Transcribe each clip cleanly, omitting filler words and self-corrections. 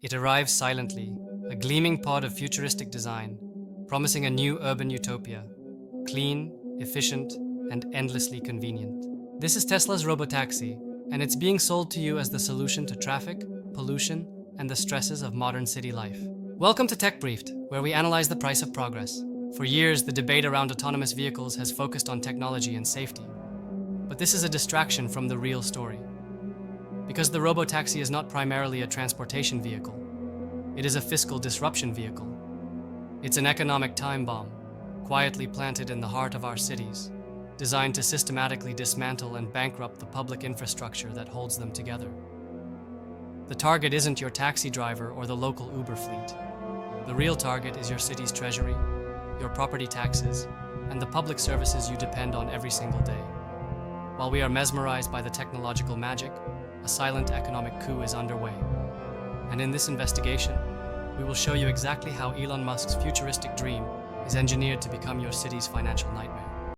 It arrives silently, a gleaming pod of futuristic design, promising a new urban utopia, clean, efficient, and endlessly convenient. This is Tesla's Robotaxi, and it's being sold to you as the solution to traffic, pollution, and the stresses of modern city life. Welcome to Tech Briefed, where we analyze the price of progress. For years, the debate around autonomous vehicles has focused on technology and safety. But this is a distraction from the real story. Because the robotaxi is not primarily a transportation vehicle, it is a fiscal disruption vehicle. It's an economic time bomb, quietly planted in the heart of our cities, designed to systematically dismantle and bankrupt the public infrastructure that holds them together. The target isn't your taxi driver or the local Uber fleet. The real target is your city's treasury, your property taxes, and the public services you depend on every single day. While we are mesmerized by the technological magic, a silent economic coup is underway. And in this investigation, we will show you exactly how Elon Musk's futuristic dream is engineered to become your city's financial nightmare.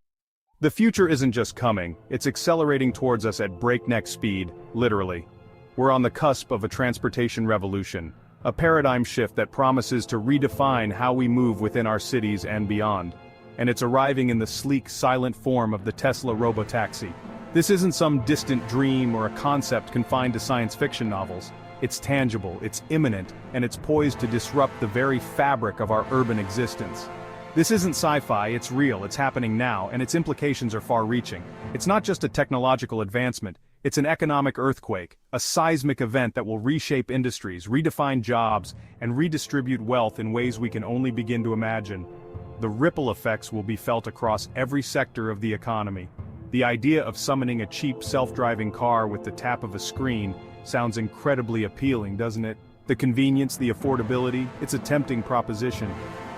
The future isn't just coming, it's accelerating towards us at breakneck speed, literally. We're on the cusp of a transportation revolution, a paradigm shift that promises to redefine how we move within our cities and beyond. And it's arriving in the sleek, silent form of the Tesla Robotaxi. This isn't some distant dream or a concept confined to science fiction novels. It's tangible, it's imminent, and it's poised to disrupt the very fabric of our urban existence. This isn't sci-fi, it's real, it's happening now, and its implications are far-reaching. It's not just a technological advancement, it's an economic earthquake, a seismic event that will reshape industries, redefine jobs, and redistribute wealth in ways we can only begin to imagine. The ripple effects will be felt across every sector of the economy. The idea of summoning a cheap self-driving car with the tap of a screen sounds incredibly appealing, doesn't it? The convenience, the affordability, it's a tempting proposition.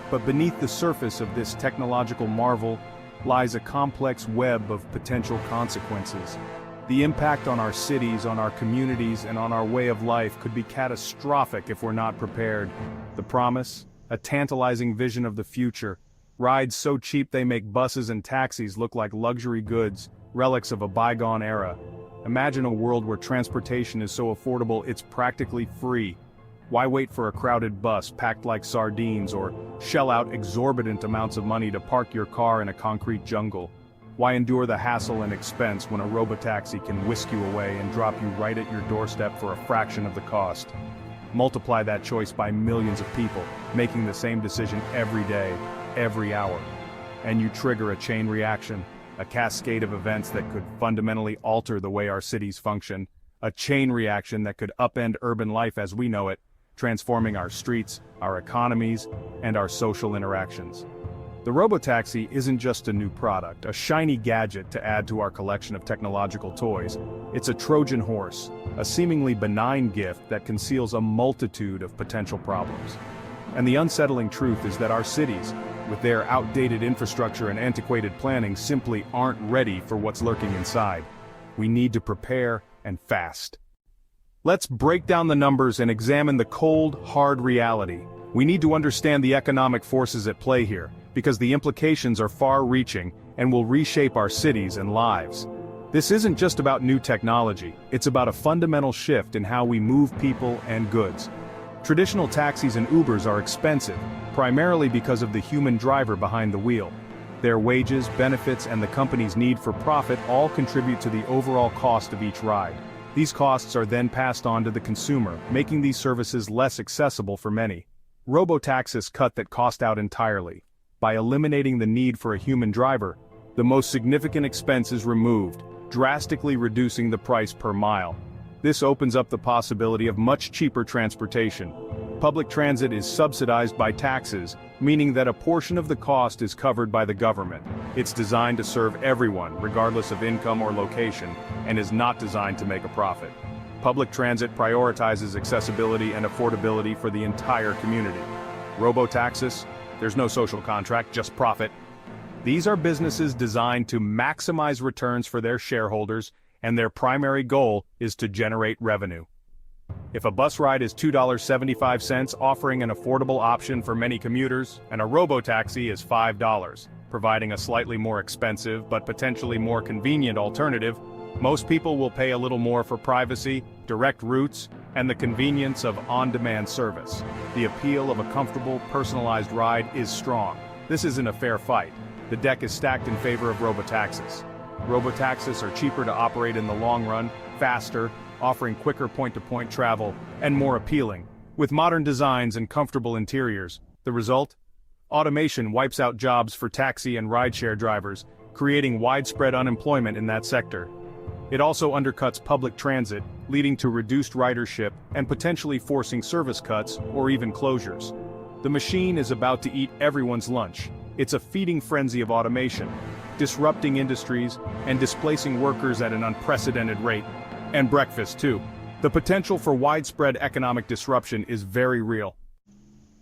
But beneath the surface of this technological marvel lies a complex web of potential consequences. The impact on our cities, on our communities, and on our way of life could be catastrophic if we're not prepared. The promise? A tantalizing vision of the future. Rides so cheap they make buses and taxis look like luxury goods, relics of a bygone era. Imagine a world where transportation is so affordable it's practically free. Why wait for a crowded bus packed like sardines or shell out exorbitant amounts of money to park your car in a concrete jungle? Why endure the hassle and expense when a robotaxi can whisk you away and drop you right at your doorstep for a fraction of the cost? Multiply that choice by millions of people, making the same decision every day, every hour. And you trigger a chain reaction, a cascade of events that could fundamentally alter the way our cities function, a chain reaction that could upend urban life as we know it, transforming our streets, our economies, and our social interactions. The robotaxi isn't just a new product, a shiny gadget to add to our collection of technological toys. It's a Trojan horse, a seemingly benign gift that conceals a multitude of potential problems. And the unsettling truth is that our cities, with their outdated infrastructure and antiquated planning, simply aren't ready for what's lurking inside. We need to prepare, and fast. Let's break down the numbers and examine the cold, hard reality. We need to understand the economic forces at play here, because the implications are far-reaching and will reshape our cities and lives. This isn't just about new technology, it's about a fundamental shift in how we move people and goods. Traditional taxis and Ubers are expensive, primarily because of the human driver behind the wheel. Their wages, benefits, and the company's need for profit all contribute to the overall cost of each ride. These costs are then passed on to the consumer, making these services less accessible for many. Robotaxis cut that cost out entirely. By eliminating the need for a human driver, the most significant expense is removed, drastically reducing the price per mile. This opens up the possibility of much cheaper transportation. Public transit is subsidized by taxes, meaning that a portion of the cost is covered by the government. It's designed to serve everyone, regardless of income or location, and is not designed to make a profit. Public transit prioritizes accessibility and affordability for the entire community. Robotaxis? There's no social contract, just profit. These are businesses designed to maximize returns for their shareholders, and their primary goal is to generate revenue. If a bus ride is $2.75, offering an affordable option for many commuters, and a robotaxi is $5, providing a slightly more expensive but potentially more convenient alternative, most people will pay a little more for privacy, direct routes, and the convenience of on-demand service. The appeal of a comfortable, personalized ride is strong. This isn't a fair fight. The deck is stacked in favor of robotaxis. Robotaxis are cheaper to operate in the long run, faster, offering quicker point-to-point travel, and more appealing. With modern designs and comfortable interiors, the result? Automation wipes out jobs for taxi and rideshare drivers, creating widespread unemployment in that sector. It also undercuts public transit, leading to reduced ridership and potentially forcing service cuts or even closures. The machine is about to eat everyone's lunch. It's a feeding frenzy of automation, disrupting industries and displacing workers at an unprecedented rate. And breakfast, too. The potential for widespread economic disruption is very real.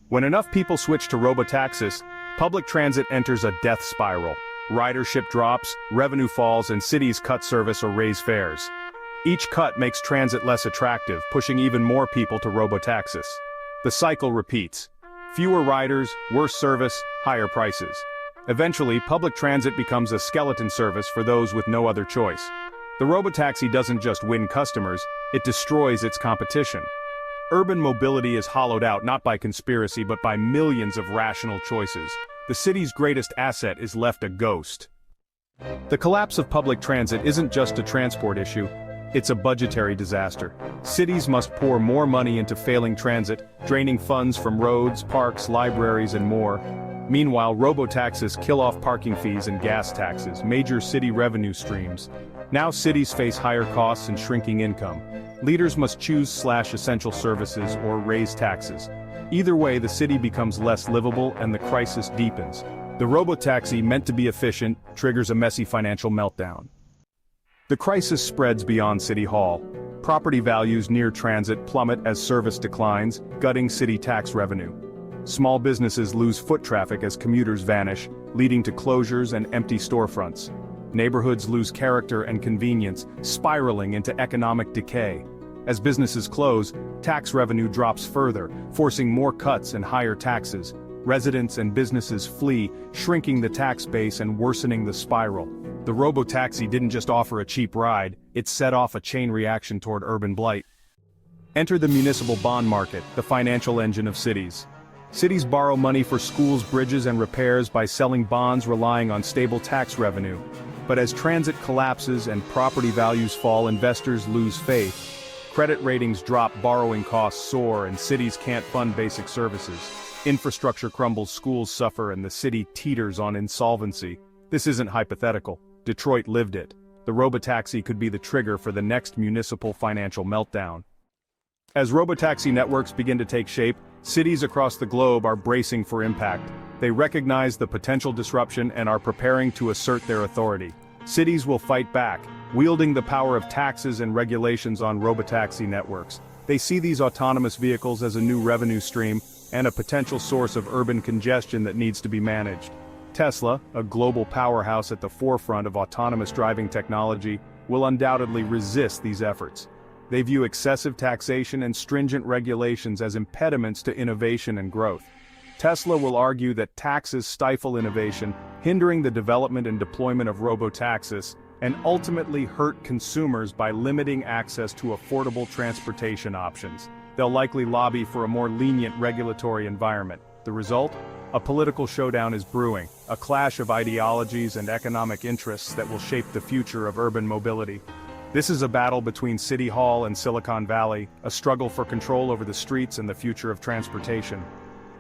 When enough people switch to robotaxis, public transit enters a death spiral. Ridership drops, revenue falls, and cities cut service or raise fares. Each cut makes transit less attractive, pushing even more people to robotaxis. The cycle repeats. Fewer riders, worse service, higher prices. Eventually, public transit becomes a skeleton service for those with no other choice. The robotaxi doesn't just win customers, it destroys its competition. Urban mobility is hollowed out not by conspiracy but by millions of rational choices. The city's greatest asset is left a ghost. The collapse of public transit isn't just a transport issue, it's a budgetary disaster. Cities must pour more money into failing transit, draining funds from roads, parks, libraries, and more. Meanwhile, robotaxis kill off parking fees and gas taxes, major city revenue streams. Now cities face higher costs and shrinking income. Leaders must choose/essential services or raise taxes. Either way, the city becomes less livable and the crisis deepens. The robotaxi, meant to be efficient, triggers a messy financial meltdown. The crisis spreads beyond City Hall. Property values near transit plummet as service declines, gutting city tax revenue. Small businesses lose foot traffic as commuters vanish, leading to closures and empty storefronts. Neighborhoods lose character and convenience, spiraling into economic decay. As businesses close, tax revenue drops further, forcing more cuts and higher taxes. Residents and businesses flee, shrinking the tax base and worsening the spiral. The robotaxi didn't just offer a cheap ride, it set off a chain reaction toward urban blight. Enter the municipal bond market, the financial engine of cities. Cities borrow money for schools, bridges, and repairs by selling bonds relying on stable tax revenue. But as transit collapses and property values fall, investors lose faith. Credit ratings drop, borrowing costs soar, and cities can't fund basic services. Infrastructure crumbles, schools suffer, and the city teeters on insolvency. This isn't hypothetical. Detroit lived it. The robotaxi could be the trigger for the next municipal financial meltdown. As robotaxi networks begin to take shape, cities across the globe are bracing for impact. They recognize the potential disruption and are preparing to assert their authority. Cities will fight back, wielding the power of taxes and regulations on robotaxi networks. They see these autonomous vehicles as a new revenue stream and a potential source of urban congestion that needs to be managed. Tesla, a global powerhouse at the forefront of autonomous driving technology, will undoubtedly resist these efforts. They view excessive taxation and stringent regulations as impediments to innovation and growth. Tesla will argue that taxes stifle innovation, hindering the development and deployment of robotaxis, and ultimately hurt consumers by limiting access to affordable transportation options. They'll likely lobby for a more lenient regulatory environment. The result? A political showdown is brewing, a clash of ideologies and economic interests that will shape the future of urban mobility. This is a battle between City Hall and Silicon Valley, a struggle for control over the streets and the future of transportation.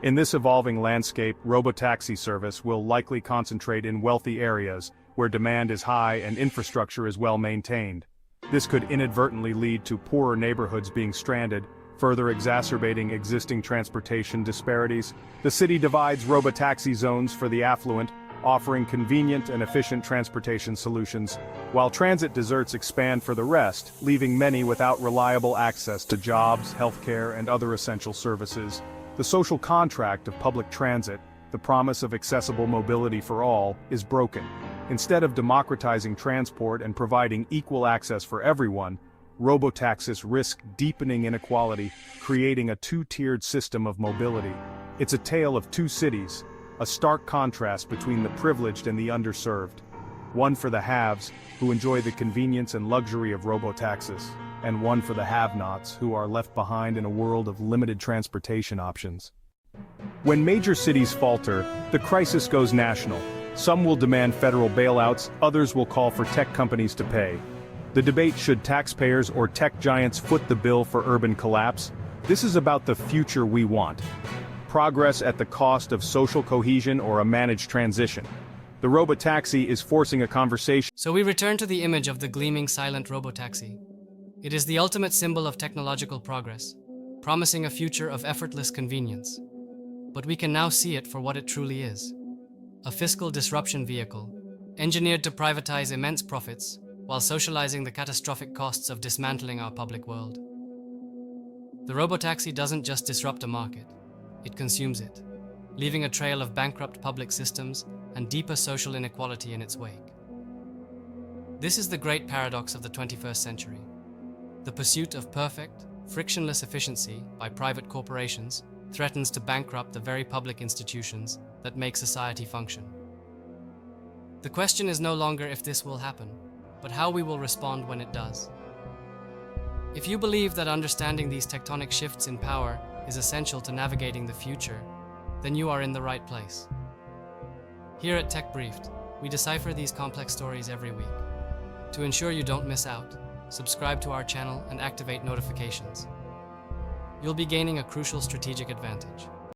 In this evolving landscape, robotaxi service will likely concentrate in wealthy areas, where demand is high and infrastructure is well maintained. This could inadvertently lead to poorer neighborhoods being stranded, further exacerbating existing transportation disparities. The city divides robotaxi zones for the affluent, offering convenient and efficient transportation solutions, while transit deserts expand for the rest, leaving many without reliable access to jobs, healthcare, and other essential services. The social contract of public transit, the promise of accessible mobility for all, is broken. Instead of democratizing transport and providing equal access for everyone, robotaxis risk deepening inequality, creating a two-tiered system of mobility. It's a tale of two cities, a stark contrast between the privileged and the underserved. One for the haves, who enjoy the convenience and luxury of robotaxis, and one for the have-nots who are left behind in a world of limited transportation options. When major cities falter, the crisis goes national. Some will demand federal bailouts, others will call for tech companies to pay. The debate: should taxpayers or tech giants foot the bill for urban collapse? This is about the future we want. Progress at the cost of social cohesion or a managed transition. The robotaxi is forcing a conversation. So we return to the image of the gleaming silent robotaxi. It is the ultimate symbol of technological progress, promising a future of effortless convenience. But we can now see it for what it truly is: a fiscal disruption vehicle, engineered to privatize immense profits while socializing the catastrophic costs of dismantling our public world. The robotaxi doesn't just disrupt a market, it consumes it, leaving a trail of bankrupt public systems and deeper social inequality in its wake. This is the great paradox of the 21st century. The pursuit of perfect, frictionless efficiency by private corporations threatens to bankrupt the very public institutions that make society function. The question is no longer if this will happen, but how we will respond when it does. If you believe that understanding these tectonic shifts in power is essential to navigating the future, then you are in the right place. Here at Tech Briefed, we decipher these complex stories every week. To ensure you don't miss out, subscribe to our channel and activate notifications. You'll be gaining a crucial strategic advantage.